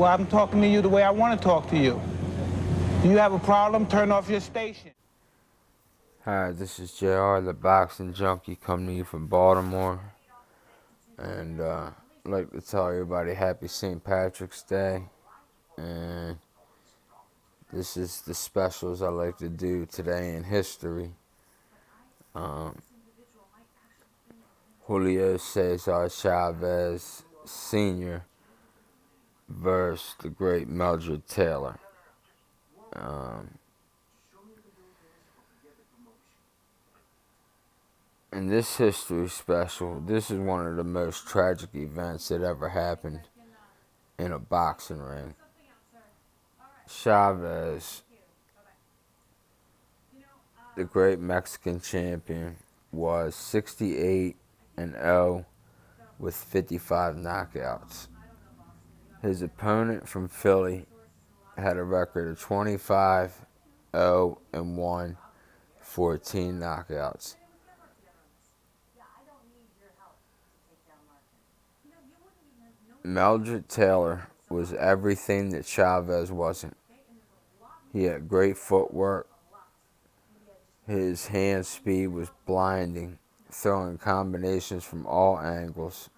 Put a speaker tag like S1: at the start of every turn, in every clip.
S1: Well, I'm talking to you the way I want to talk to you. Do you have a problem? Turn off your station.
S2: Hi, this is JR, the boxing junkie, coming to you from Baltimore. And I'd like to tell everybody happy St. Patrick's Day. And this is the specials I like to do today in history. Julio Cesar Chavez Sr. versus the great Mildred Taylor. In this history special, this is one of the most tragic events that ever happened in a boxing ring. Chavez, the great Mexican champion, was 68-0 with 55 knockouts. His opponent from Philly had a record of 25-0-1, 14 knockouts. Mildred Taylor was everything that Chavez wasn't. He had great footwork. His hand speed was blinding, throwing combinations from all angles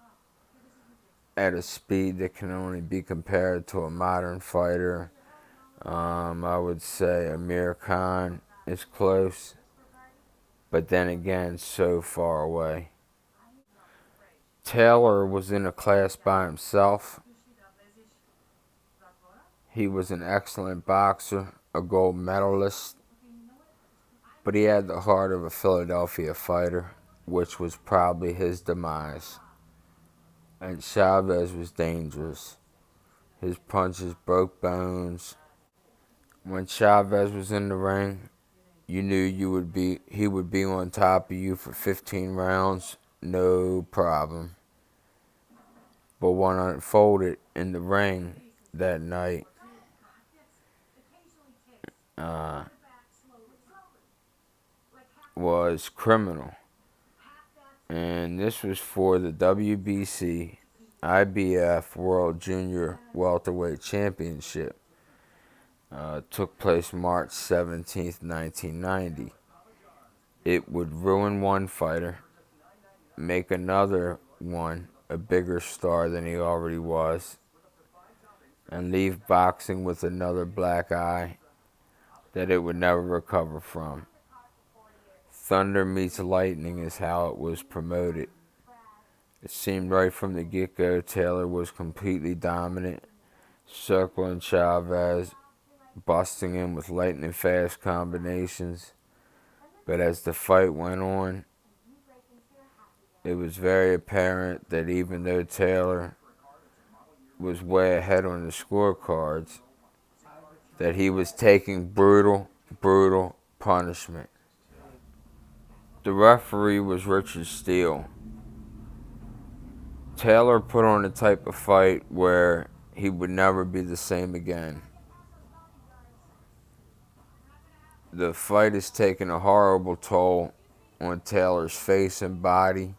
S2: at a speed that can only be compared to a modern fighter. I would say Amir Khan is close, but then again, so far away. Taylor was in a class by himself. He was an excellent boxer, a gold medalist, but he had the heart of a Philadelphia fighter, which was probably his demise. And Chavez was dangerous. His punches broke bones. When Chavez was in the ring, you knew he would be on top of you for 15 rounds, no problem. But what unfolded in the ring that night was criminal. And this was for the WBC IBF World Junior Welterweight Championship. Took place March 17th, 1990. It would ruin one fighter, make another one a bigger star than he already was, and leave boxing with another black eye that it would never recover from. Thunder meets lightning is how it was promoted. It seemed right from the get-go Taylor was completely dominant, circling Chavez, busting him with lightning-fast combinations. But as the fight went on, it was very apparent that even though Taylor was way ahead on the scorecards, that he was taking brutal punishment. The referee was Richard Steele. Taylor put on a type of fight where he would never be the same again. The fight has taken a horrible toll on Taylor's face and body,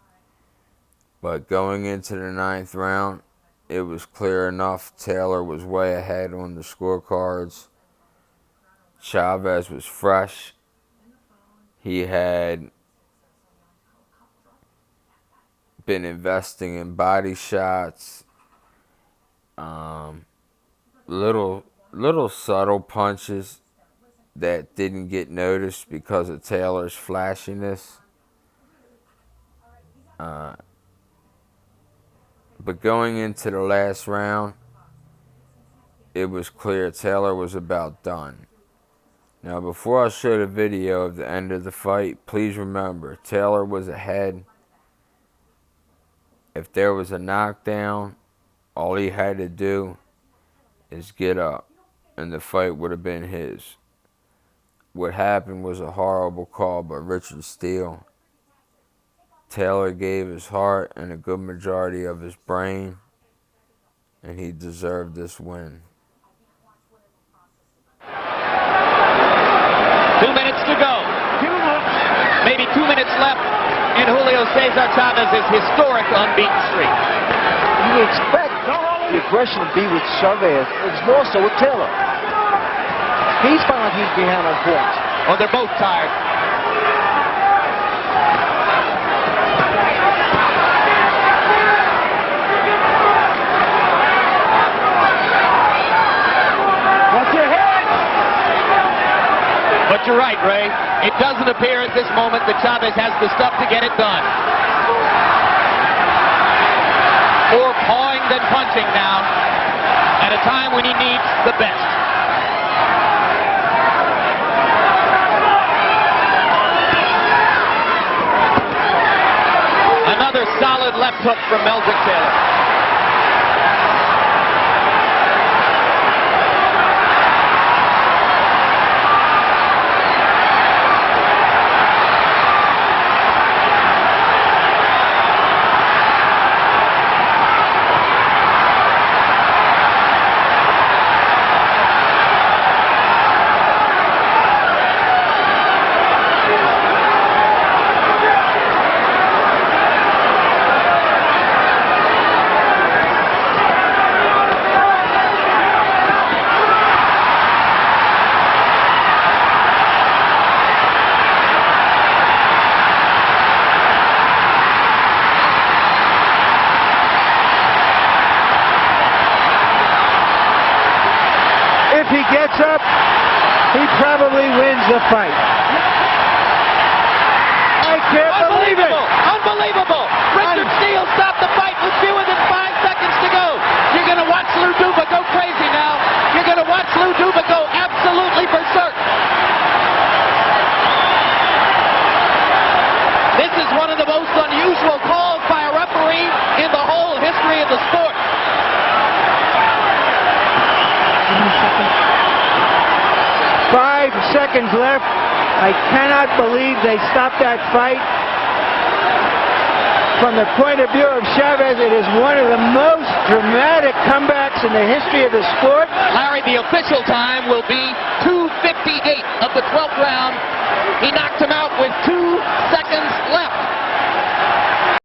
S2: but going into the 9th round, it was clear enough Taylor was way ahead on the scorecards. Chavez was fresh. He had been investing in body shots, little subtle punches that didn't get noticed because of Taylor's flashiness. But going into the last round, it was clear Taylor was about done. Now, before I show the video of the end of the fight, please remember, Taylor was ahead. If there was a knockdown, all he had to do is get up, and the fight would have been his. What happened was a horrible call by Richard Steele. Taylor gave his heart and a good majority of his brain, and he deserved this win.
S3: 2 minutes to go. Maybe 2 minutes left in Julio Cesar Chavez's historic unbeaten streak.
S4: You expect the aggression would be with Chavez. It's more so with Taylor. He's finding like he's behind on points.
S3: Oh, they're both tired.
S4: Watch your head!
S3: But you're right, Ray. It doesn't appear at this moment that Chavez has the stuff to get it done. More pawing than punching now, at a time when he needs the best. Another solid left hook from Meldrick Taylor.
S4: If he gets up, he probably wins the fight. I can't believe it!
S3: Unbelievable! Richard Steele stopped the fight with fewer than 5 seconds to go. You're going to watch Lou Duva go crazy now. You're going to watch Lou Duva go absolutely berserk. This is one of the most unusual calls by a referee in the whole history of the sport.
S4: 5 seconds left. I cannot believe they stopped that fight. From the point of view of Chavez, it is one of the most dramatic comebacks in the history of the sport.
S3: Larry, the official time will be 2:58 of the 12th round. He knocked him out with 2